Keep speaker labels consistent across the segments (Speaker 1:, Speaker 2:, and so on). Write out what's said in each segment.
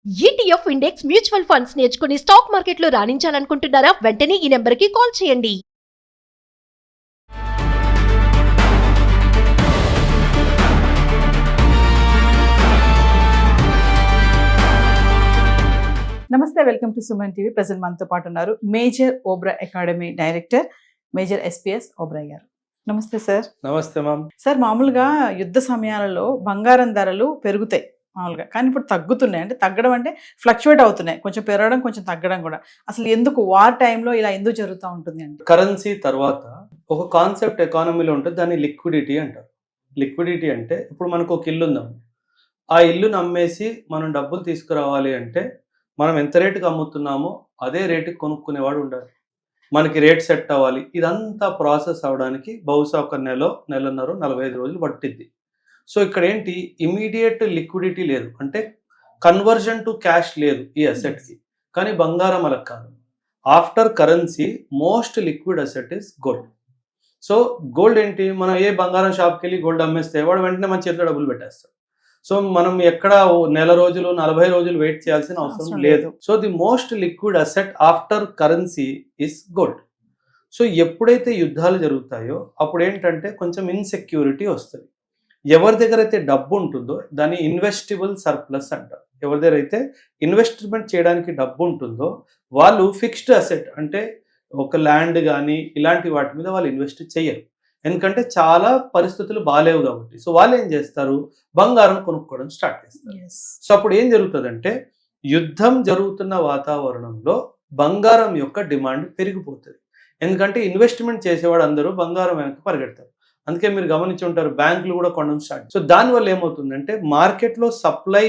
Speaker 1: ETF index mutual funds నేర్చుకుని stock మార్కెట్లో రాణించాలనుకుంటున్నారా? వెంటనే ఈ నెంబర్కి కాల్ చేయండి.
Speaker 2: నమస్తే, welcome to Suman TV. Present మనతో పాటు ఉన్నారు major Obra academy director major SPS Oberoi గారు. నమస్తే సార్.
Speaker 3: నమస్తే మ్యామ్.
Speaker 2: సార్, మామూలుగా యుద్ధ సమయాలలో బంగారం ధరలు పెరుగుతాయి మామూలుగా, కానీ ఇప్పుడు తగ్గుతున్నాయి. అంటే తగ్గడం అంటే ఫ్లక్చువేట్ అవుతున్నాయి, కొంచెం పెరగడం కొంచెం తగ్గడం కూడా. అసలు ఎందుకు వార్ టైంలో ఇలా ఎందుకు జరుగుతూ ఉంటుంది అంటే?
Speaker 3: కరెన్సీ తర్వాత ఒక కాన్సెప్ట్ ఎకానమీలో ఉంటుంది, దాన్ని లిక్విడిటీ అంటారు. లిక్విడిటీ అంటే ఇప్పుడు మనకు ఒక ఇల్లు ఉందాం, ఆ ఇల్లుని అమ్మేసి మనం డబ్బులు తీసుకురావాలి అంటే మనం ఎంత రేటుకి అమ్ముతున్నామో అదే రేటుకి కొనుక్కునేవాడు ఉండాలి. మనకి రేట్ సెట్ అవ్వాలి. ఇదంతా ప్రాసెస్ అవ్వడానికి బహుశా ఒక నెలన్నర 45 రోజులు పట్టిద్ది. సో ఇక్కడ ఏంటి, ఇమీడియట్ లిక్విడిటీ లేదు, అంటే కన్వర్జన్ టు క్యాష్ లేదు ఈ అసెట్కి. కానీ బంగారం అలా కాదు. After currency most liquid asset is gold. So gold ఏంటి, మనం ఏ బంగారం షాప్కి వెళ్ళి గోల్డ్ అమ్మేస్తే వాడు వెంటనే మన చేతిలో డబ్బులు పెట్టేస్తాడు. సో మనం ఎక్కడ నెల రోజులు 40 రోజులు వెయిట్ చేయాల్సిన అవసరం లేదు. So the most liquid asset after currency is gold. So ఎప్పుడైతే యుద్ధాలు జరుగుతాయో అప్పుడు ఏంటంటే కొంచెం ఇన్సెక్యూరిటీ వస్తుంది. ఎవరి దగ్గర అయితే డబ్బు ఉంటుందో దాన్ని ఇన్వెస్టిబుల్ సర్ప్లస్ అంటారు. ఎవరి దగ్గర అయితే ఇన్వెస్ట్మెంట్ చేయడానికి డబ్బు ఉంటుందో వాళ్ళు ఫిక్స్డ్ అసెట్, అంటే ఒక ల్యాండ్ కానీ ఇలాంటి వాటి మీద వాళ్ళు ఇన్వెస్ట్ చేయరు, ఎందుకంటే చాలా పరిస్థితులు బాగాలేవు కాబట్టి. సో వాళ్ళు ఏం చేస్తారు, బంగారం కొనుక్కోవడం స్టార్ట్ చేస్తారు. సో అప్పుడు ఏం జరుగుతుందంటే యుద్ధం జరుగుతున్న వాతావరణంలో బంగారం యొక్క డిమాండ్ పెరిగిపోతుంది, ఎందుకంటే ఇన్వెస్ట్మెంట్ చేసేవాడు అందరూ బంగారం వెనక పరిగెడతారు. అందుకే మీరు గమనించి ఉంటారు, బ్యాంకులు కూడా కొనడం స్టార్ట్. సో దానివల్ల ఏమవుతుందంటే మార్కెట్లో సప్లై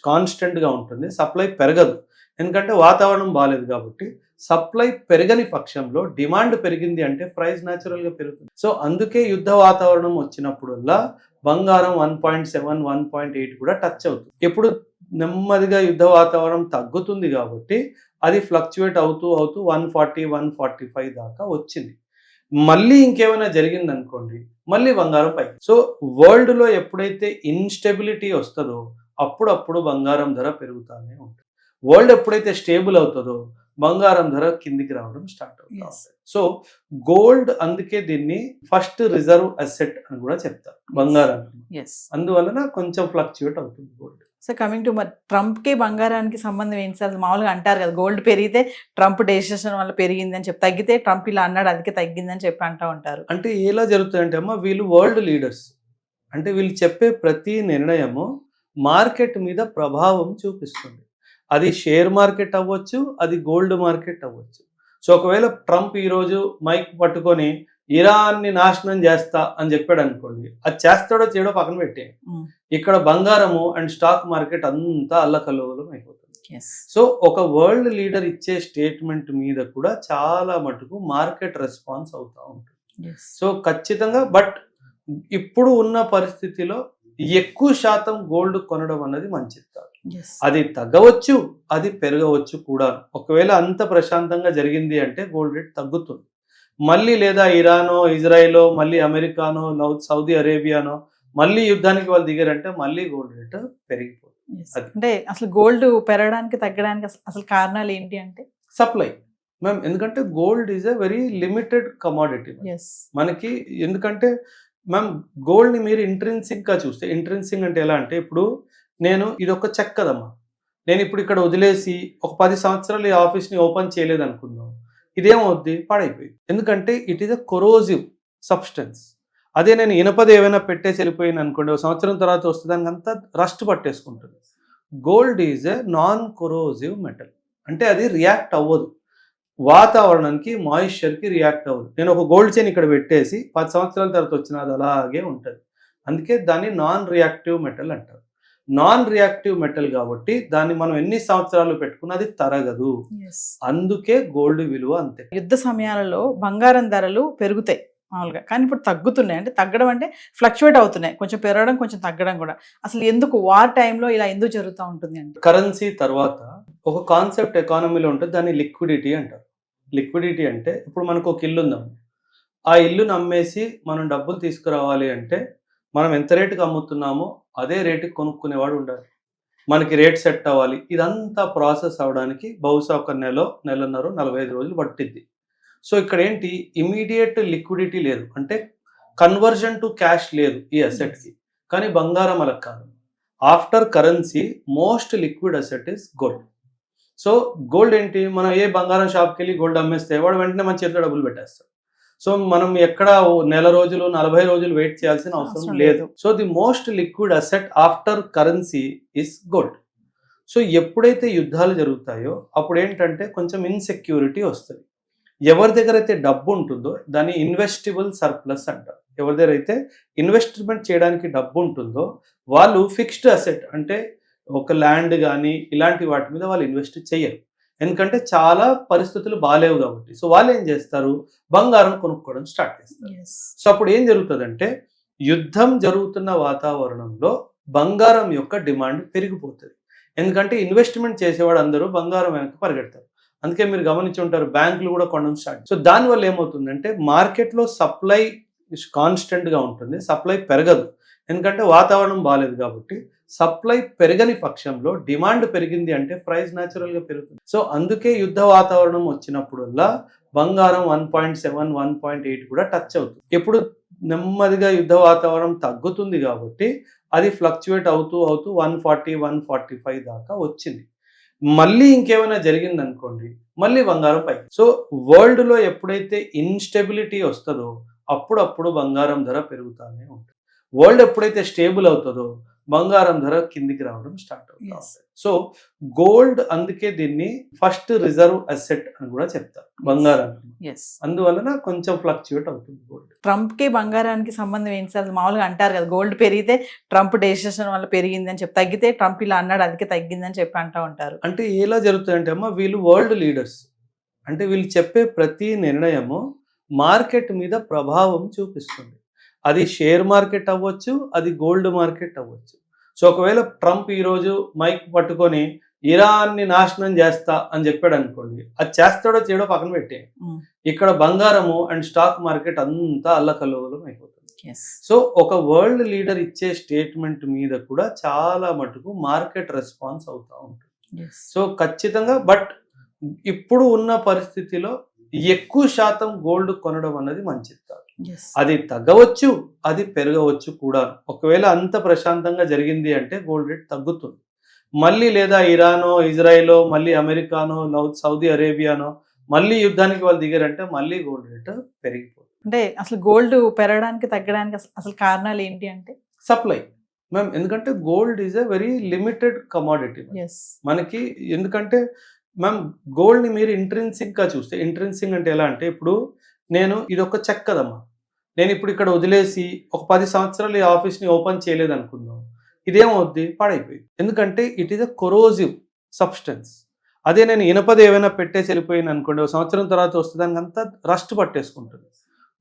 Speaker 3: కాన్స్టెంట్గా ఉంటుంది, సప్లై పెరగదు, ఎందుకంటే వాతావరణం బాగాలేదు కాబట్టి. సప్లై పెరగని పక్షంలో డిమాండ్ పెరిగింది అంటే ప్రైస్ న్యాచురల్గా పెరుగుతుంది. సో అందుకే యుద్ధ వాతావరణం వచ్చినప్పుడల్లా బంగారం 1.7, 1.8 కూడా టచ్ అవుతుంది. ఎప్పుడు నెమ్మదిగా యుద్ధ వాతావరణం తగ్గుతుంది కాబట్టి అది ఫ్లక్చువేట్ అవుతూ 140, 145 దాకా వచ్చింది. మళ్ళీ ఇంకేమైనా జరిగింది అనుకోండి, మళ్ళీ బంగారం పైకి. సో వరల్డ్లో ఎప్పుడైతే ఇన్స్టెబిలిటీ వస్తుందో అప్పుడప్పుడు బంగారం ధర పెరుగుతూనే ఉంటుంది. వరల్డ్ ఎప్పుడైతే స్టేబుల్ అవుతుందో బంగారం ధర కిందికి రావడం స్టార్ట్ అవుతుంది. సో గోల్డ్, అందుకే దీన్ని ఫస్ట్ రిజర్వ్ అసెట్ అని కూడా చెప్తారు బంగారానికి. అందువలన కొంచెం ఫ్లక్చువేట్ అవుతుంది గోల్డ్.
Speaker 2: సో కమింగ్ టు మరి ట్రంప్కి బంగారానికి సంబంధం ఏంటి సార్? మామూలుగా అంటారు కదా, గోల్డ్ పెరిగితే ట్రంప్ డెసిషన్ వల్ల పెరిగింది అని చెప్పి, తగ్గితే ట్రంప్ ఇలా అన్నాడు అందుకే తగ్గిందని చెప్పి అంటూ ఉంటారు.
Speaker 3: అంటే ఎలా జరుగుతుందంటే అమ్మ, వీళ్ళు వరల్డ్ లీడర్స్, అంటే వీళ్ళు చెప్పే ప్రతి నిర్ణయము మార్కెట్ మీద ప్రభావం చూపిస్తుంది. అది షేర్ మార్కెట్ అవ్వచ్చు, అది గోల్డ్ మార్కెట్ అవ్వచ్చు. సో ఒకవేళ ట్రంప్ ఈరోజు మైక్ పట్టుకొని ఇరాన్ని నాశనం చేస్తా అని చెప్పాడు అనుకోండి, అది చేస్తాడో చేయడో పక్కన పెట్టే, ఇక్కడ బంగారము అండ్ స్టాక్ మార్కెట్ అంతా అల్లకల్లోలం అయిపోతుంది. సో ఒక వరల్డ్ లీడర్ ఇచ్చే స్టేట్మెంట్ మీద కూడా చాలా మటుకు మార్కెట్ రెస్పాన్స్ అవుతూ ఉంటుంది. సో ఖచ్చితంగా, బట్ ఇప్పుడు ఉన్న పరిస్థితిలో ఎక్కువ శాతం గోల్డ్ కొనడం అన్నది మంచిది కాదు. అది తగ్గవచ్చు, అది పెరగవచ్చు కూడా. ఒకవేళ అంత ప్రశాంతంగా జరిగింది అంటే గోల్డ్ రేట్ తగ్గుతుంది మళ్ళీ, లేదా ఇరానో, ఇజ్రాయిలో, మళ్ళీ అమెరికానో, సౌదీ అరేబియానో మళ్ళీ యుద్ధానికి వాళ్ళు దిగారంటే మళ్ళీ గోల్డ్ రేట్ పెరిగిపోతుంది.
Speaker 2: అంటే అసలు గోల్డ్ పెరగడానికి తగ్గడానికి అసలు కారణాలు ఏంటి అంటే
Speaker 3: సప్లై మ్యామ్. ఎందుకంటే gold is a very limited commodity మనకి. ఎందుకంటే మ్యామ్ గోల్డ్ని మీరు ఇంట్రెన్సిక్గా చూస్తే, ఇంట్రెన్సిక్ అంటే ఎలా అంటే, ఇప్పుడు నేను ఇది ఒక చెక్ కదమ్మా, నేను ఇప్పుడు ఇక్కడ వదిలేసి ఒక 10 సంవత్సరాలు ఈ ఆఫీస్ని ఓపెన్ చేయలేదు అనుకుందాం, ఇదేమవుద్ది, పాడైపోయింది. ఎందుకంటే it is a coercive substance. అదే నేను ఇనపది ఏమైనా పెట్టేసి వెళ్ళిపోయింది అనుకోండి, ఒక సంవత్సరం తర్వాత వస్తే దానికి అంతా రస్ట్ పట్టేసుకుంటుంది. Gold is a non corrosive metal, అంటే అది రియాక్ట్ అవ్వదు, వాతావరణానికి మాయిశ్చర్కి రియాక్ట్ అవ్వదు. నేను ఒక గోల్డ్ చైన్ ఇక్కడ పెట్టేసి 10 సంవత్సరాల తర్వాత వచ్చిన అది అలాగే ఉంటుంది. అందుకే దాన్ని నాన్ రియాక్టివ్ మెటల్ అంటారు. నాన్ రియాక్టివ్ మెటల్ కాబట్టి దాన్ని మనం ఎన్ని సంవత్సరాలు పెట్టుకున్నా అది తరగదు. అందుకే గోల్డ్ విలువ అంతే.
Speaker 2: యుద్ధ సమయాలలో బంగారం ధరలు పెరుగుతాయి మామూలుగా, కానీ ఇప్పుడు తగ్గుతున్నాయి. అంటే తగ్గడం అంటే ఫ్లక్చువేట్ అవుతున్నాయి, కొంచెం పెరగడం కొంచెం తగ్గడం కూడా. అసలు ఎందుకు వార్ టైంలో ఇలా ఎందుకు జరుగుతూ ఉంటుంది అంటే?
Speaker 3: కరెన్సీ తర్వాత ఒక కాన్సెప్ట్ ఎకానమీలో ఉంటుంది, దాన్ని లిక్విడిటీ అంటారు. లిక్విడిటీ అంటే ఇప్పుడు మనకు ఒక ఇల్లు ఉందాం, ఆ ఇల్లుని అమ్మేసి మనం డబ్బులు తీసుకురావాలి అంటే మనం ఎంత రేటుకి అమ్ముతున్నామో అదే రేటుకి కొనుక్కునేవాడు ఉండాలి, మనకి రేట్ సెట్ అవ్వాలి, ఇదంతా ప్రాసెస్ అవ్వడానికి బహుశా ఒక నెలన్నర 45 రోజులు పట్టింది. సో ఇక్కడ ఏంటి, ఇమీడియట్ లిక్విడిటీ లేదు, అంటే కన్వర్జన్ టు క్యాష్ లేదు ఈ అసెట్కి. కానీ బంగారం అలా కాదు. After currency most liquid asset is gold. So gold ఏంటి, మనం ఏ బంగారం షాప్కి వెళ్ళి గోల్డ్ అమ్మేస్తే వాడు వెంటనే మన చేతిలో డబ్బులు పెట్టేస్తాడు. సో మనం ఎక్కడ నెల రోజులు 40 రోజులు వెయిట్ చేయాల్సిన అవసరం లేదు. So the most liquid asset after currency is gold. So ఎప్పుడైతే యుద్ధాలు జరుగుతాయో అప్పుడు ఏంటంటే కొంచెం ఇన్సెక్యూరిటీ వస్తుంది. ఎవరి దగ్గర అయితే డబ్బు ఉంటుందో దాన్ని ఇన్వెస్టిబుల్ సర్ప్లస్ అంటారు. ఎవరి దగ్గర అయితే ఇన్వెస్ట్మెంట్ చేయడానికి డబ్బు ఉంటుందో వాళ్ళు ఫిక్స్డ్ అసెట్, అంటే ఒక ల్యాండ్ కానీ ఇలాంటి వాటి మీద వాళ్ళు ఇన్వెస్ట్ చేయరు, ఎందుకంటే చాలా పరిస్థితులు బాగాలేవు కాబట్టి. సో వాళ్ళు ఏం చేస్తారు, బంగారం కొనుక్కోవడం స్టార్ట్ చేస్తారు. సో అప్పుడు ఏం జరుగుతుందంటే యుద్ధం జరుగుతున్న వాతావరణంలో బంగారం యొక్క డిమాండ్ పెరిగిపోతుంది, ఎందుకంటే ఇన్వెస్ట్మెంట్ చేసేవాడు అందరూ బంగారం వెనక పరిగెడతారు. అందుకే మీరు గమనించి ఉంటారు బ్యాంకులు కూడా కొనడం స్టార్ట్. సో దానివల్ల ఏమవుతుందంటే మార్కెట్లో సప్లై కాన్స్టెంట్గా ఉంటుంది, సప్లై పెరగదు, ఎందుకంటే వాతావరణం బాగాలేదు కాబట్టి. సప్లై పెరగని పక్షంలో డిమాండ్ పెరిగింది అంటే ప్రైస్ న్యాచురల్గా పెరుగుతుంది. సో అందుకే యుద్ధ వాతావరణం వచ్చినప్పుడల్లా బంగారం 1.7, 1.8 కూడా టచ్ అవుతుంది. ఎప్పుడు నెమ్మదిగా యుద్ధ వాతావరణం తగ్గుతుంది కాబట్టి అది ఫ్లక్చువేట్ అవుతూ 140, 145 దాకా వచ్చింది. మళ్ళీ ఇంకేమైనా జరిగింది అనుకోండి, మళ్ళీ బంగారం పైకి. సో వరల్డ్లో ఎప్పుడైతే ఇన్స్టెబిలిటీ వస్తుందో అప్పుడప్పుడు బంగారం ధర పెరుగుతూనే ఉంటుంది. వరల్డ్ ఎప్పుడైతే స్టేబుల్ అవుతుందో బంగారం ధర కిందికి రావడం స్టార్ట్ అవుతుంది. సో గోల్డ్, అందుకే దీన్ని ఫస్ట్ రిజర్వ్ అసెట్ అని కూడా చెప్తారు బంగారం. అందువలన కొంచెం ఫ్లక్చుయేట్ అవుతుంది గోల్డ్.
Speaker 2: ట్రంప్ కి బంగారానికి సంబంధం ఏంటి సార్? మామూలుగా అంటారు కదా, గోల్డ్ పెరిగితే ట్రంప్ డెసిషన్ వల్ల పెరిగింది అని చెప్పి, తగ్గితే ట్రంప్ ఇలా అన్నాడు అందుకే తగ్గిందని చెప్పి అంటూ ఉంటారు.
Speaker 3: అంటే ఎలా జరుగుతుందంటే అమ్మ, వీళ్ళు వరల్డ్ లీడర్స్, అంటే వీళ్ళు చెప్పే ప్రతి నిర్ణయము మార్కెట్ మీద ప్రభావం చూపిస్తుంది. అది షేర్ మార్కెట్ అవ్వచ్చు, అది గోల్డ్ మార్కెట్ అవ్వచ్చు. సో ఒకవేళ ట్రంప్ ఈరోజు మైక్ పట్టుకొని ఇరాన్ని నాశనం చేస్తా అని చెప్పాడు అనుకోండి, అది చేస్తాడో చేయడో పక్కన పెట్టే, ఇక్కడ బంగారము అండ్ స్టాక్ మార్కెట్ అంతా అల్లకల్లోలం అయిపోతుంది. సో ఒక వరల్డ్ లీడర్ ఇచ్చే స్టేట్మెంట్ మీద కూడా చాలా మటుకు మార్కెట్ రెస్పాన్స్ అవుతూ ఉంటుంది. సో ఖచ్చితంగా, బట్ ఇప్పుడు ఉన్న పరిస్థితిలో ఎక్కువ శాతం గోల్డ్ కొనడం అన్నది మంచిది కాదు. అది తగ్గవచ్చు, అది పెరగవచ్చు కూడా. ఒకవేళ అంత ప్రశాంతంగా జరిగింది అంటే గోల్డ్ రేట్ తగ్గుతుంది మళ్ళీ, లేదా ఇరానో, ఇజ్రాయెలో, మళ్ళీ అమెరికానో, సౌదీ అరేబియానో మళ్ళీ యుద్ధానికి వాళ్ళు దిగారంటే మళ్ళీ గోల్డ్ రేట్ పెరిగిపోతుంది.
Speaker 2: అంటే అసలు గోల్డ్ పెరగడానికి తగ్గడానికి అసలు కారణాలు ఏంటి అంటే
Speaker 3: సప్లై మ్యామ్, ఎందుకంటే gold is a very limited commodity మనకి. ఎందుకంటే మ్యామ్ గోల్డ్ని మీరు ఇంట్రెన్సిక్గా చూస్తే, ఇంట్రెన్సిక్ అంటే ఎలా అంటే, ఇప్పుడు నేను ఇది ఒక చెక్ కదమ్మా, నేను ఇప్పుడు ఇక్కడ వదిలేసి ఒక 10 సంవత్సరాలు ఈ ఆఫీస్ని ఓపెన్ చేయలేదు అనుకుందాం, ఇదేమవుద్ది, పాడైపోయింది. ఎందుకంటే it is a coercive substance. అదే నేను ఇనపది ఏమైనా పెట్టేసి వెళ్ళిపోయింది అనుకోండి, ఒక సంవత్సరం తర్వాత వస్తే దానికి అంతా రస్ట్ పట్టేసుకుంటుంది.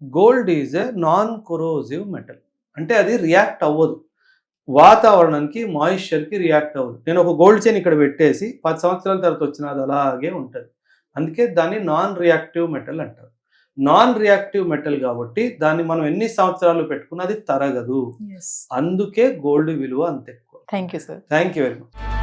Speaker 3: Gold is a non corrosive metal, అంటే అది రియాక్ట్ అవ్వదు, వాతావరణానికి మాయిశ్చర్కి రియాక్ట్ అవ్వదు. నేను ఒక గోల్డ్ చైన్ ఇక్కడ పెట్టేసి 10 సంవత్సరాల తర్వాత వచ్చిన అది అలాగే ఉంటుంది. అందుకే దాన్ని నాన్ రియాక్టివ్ మెటల్ అంటారు. నాన్ రియాక్టివ్ మెటల్ కాబట్టి దాన్ని మనం ఎన్ని సంవత్సరాలు పెట్టుకున్నా అది తరగదు. అందుకే గోల్డ్ విలువ అంత ఎక్కువ.
Speaker 2: Thank you sir.
Speaker 3: Thank you very much.